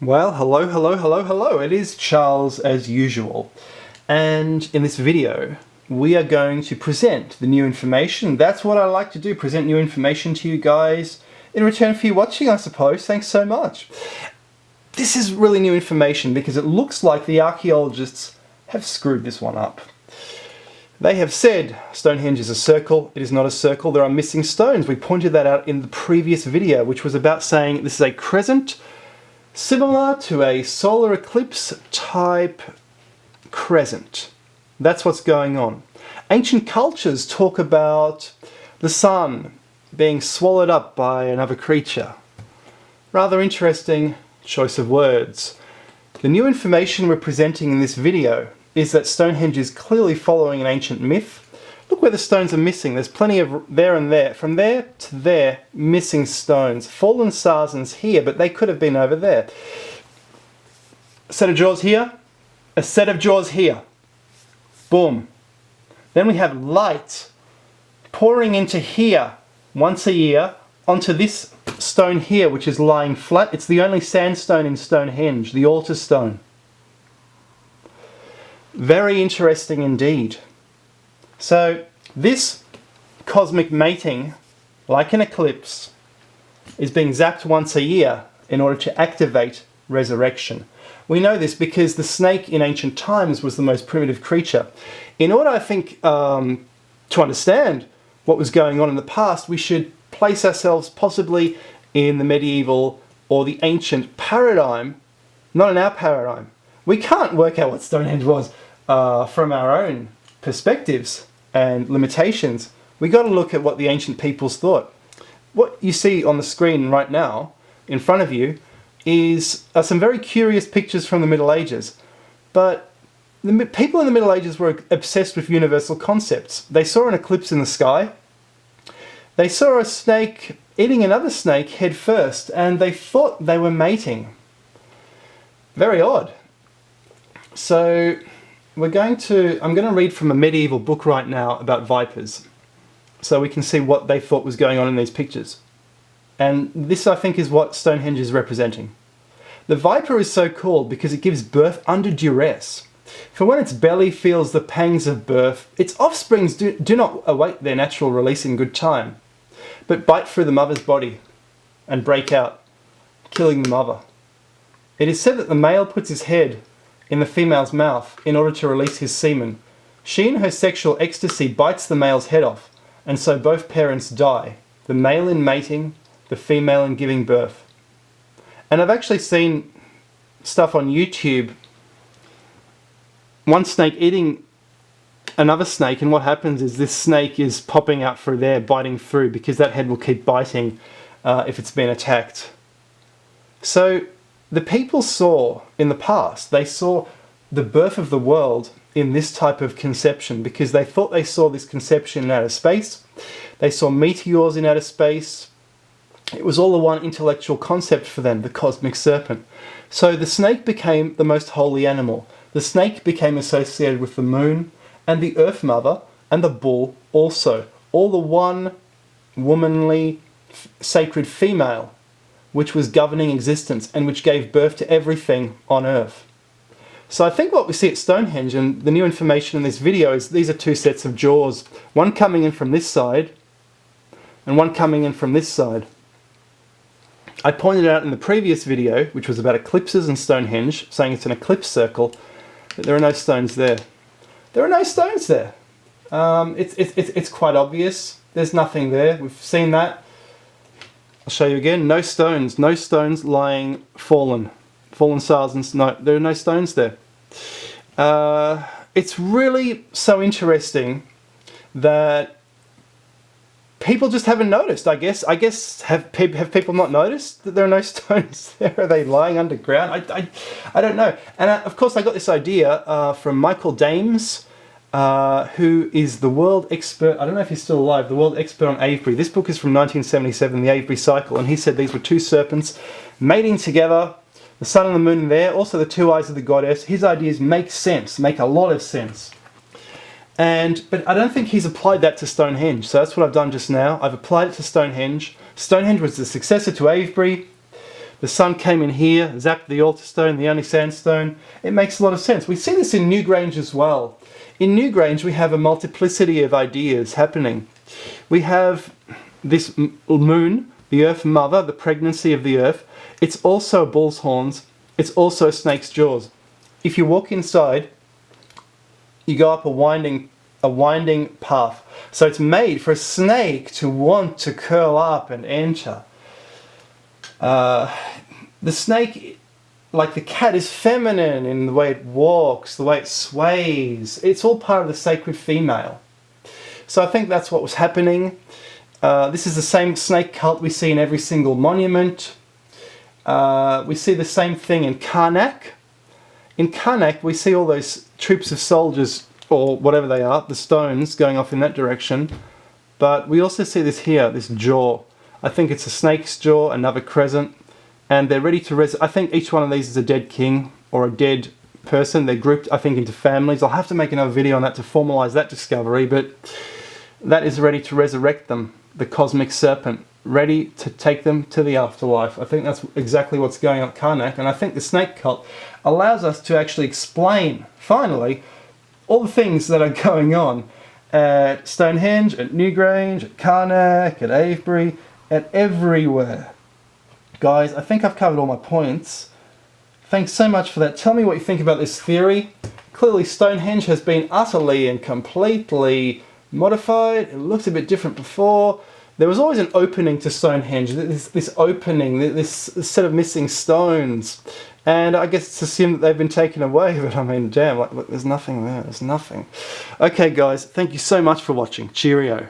Well, hello. It is Charles as usual. And in this video, we are going to present the new information. That's what I like to do, present new information to you guys in return for you watching, I suppose. Thanks so much. This is really new information because it looks like the archaeologists have screwed this one up. They have said Stonehenge is a circle. It is not a circle. There are missing stones. We pointed that out in the previous video, which was about saying this is a crescent similar to a solar eclipse type crescent. That's what's going on. Ancient cultures talk about the sun being swallowed up by another creature. Rather interesting choice of words. The new information we're presenting in this video is that Stonehenge is clearly following an ancient myth. Look where the stones are missing. There's plenty of there and there. From there to there, missing stones. Fallen Sarzens here, but they could have been over there. A set of jaws here. A set of jaws here. Boom. Then we have light pouring into here once a year onto this stone here, which is lying flat. It's the only sandstone in Stonehenge, the altar stone. Very interesting indeed. So this cosmic mating, like an eclipse, is being zapped once a year in order to activate resurrection. We know this because the snake in ancient times was the most primitive creature. In order, I think, to understand what was going on in the past, we should place ourselves possibly in the medieval or the ancient paradigm, not in our paradigm. We can't work out what Stonehenge was from our own perspectives and limitations. We got to look at what the ancient peoples thought. What you see on the screen right now in front of you is some very curious pictures from the Middle Ages. But the people in the Middle Ages were obsessed with universal concepts. They saw an eclipse in the sky. They saw a snake eating another snake head first, and they thought they were mating. Very odd. So I'm going to read from a medieval book right now about vipers, so we can see what they thought was going on in these pictures. And this, I think, is what Stonehenge is representing. The viper is so called because it gives birth under duress. For when its belly feels the pangs of birth, its offsprings do not await their natural release in good time, but bite through the mother's body and break out, killing the mother. It is said that the male puts his head in the female's mouth in order to release his semen. She in her sexual ecstasy bites the male's head off, and so both parents die, the male in mating, the female in giving birth. And I've actually seen stuff on YouTube, one snake eating another snake, and what happens is this snake is popping out through there, biting through, because that head will keep biting if it's been attacked. So the people saw, in the past, they saw the birth of the world in this type of conception because they thought they saw this conception in outer space. They saw meteors in outer space. It was all the one intellectual concept for them, the cosmic serpent. So the snake became the most holy animal. The snake became associated with the moon and the earth mother and the bull also. All the one womanly sacred female which was governing existence and which gave birth to everything on earth. So I think what we see at Stonehenge, and the new information in this video, is these are two sets of jaws, one coming in from this side and one coming in from this side. I pointed out in the previous video, which was about eclipses and Stonehenge, saying it's an eclipse circle, that there are no stones there. There are no stones there. It's quite obvious. There's nothing there. We've seen that. I'll show you again. No stones lying fallen. Fallen Sarzens. No, there are no stones there. It's really so interesting that people just haven't noticed, I guess. Have people not noticed that there are no stones there? Are they lying underground? I don't know. And of course I got this idea from Michael Dames, who is the world expert, I don't know if he's still alive, the world expert on Avebury. This book is from 1977, The Avebury Cycle, and he said these were two serpents mating together, the sun and the moon there, also the two eyes of the goddess. His ideas make sense, make a lot of sense. But I don't think he's applied that to Stonehenge, so that's what I've done just now. I've applied it to Stonehenge. Stonehenge was the successor to Avebury. The sun came in here, zapped the altar stone, the only sandstone. It makes a lot of sense. We see this in Newgrange as well. In Newgrange we have a multiplicity of ideas happening. We have this moon, the Earth Mother, the pregnancy of the Earth. It's also a bull's horns. It's also a snake's jaws. If you walk inside, you go up a winding path. So it's made for a snake to want to curl up and enter. The snake, like the cat, is feminine in the way it walks, the way it sways. It's all part of the sacred female. So I think that's what was happening. This is the same snake cult we see in every single monument. We see the same thing in Karnak. In Karnak we see all those troops of soldiers, or whatever they are, the stones going off in that direction. But we also see this here, this jaw. I think it's a snake's jaw, another crescent. And they're ready to I think each one of these is a dead king or a dead person. They're grouped, I think, into families. I'll have to make another video on that to formalize that discovery, but that is ready to resurrect them. The cosmic serpent, ready to take them to the afterlife. I think that's exactly what's going on at Karnak, and I think the snake cult allows us to actually explain, finally, all the things that are going on at Stonehenge, at Newgrange, at Karnak, at Avebury, at everywhere. Guys, I think I've covered all my points. Thanks so much for that. Tell me what you think about this theory. Clearly Stonehenge has been utterly and completely modified. It looks a bit different before. There was always an opening to Stonehenge, this opening, this set of missing stones. And I guess it's assumed that they've been taken away, but I mean, damn, like, look, there's nothing there, there's nothing. Okay guys, thank you so much for watching. Cheerio.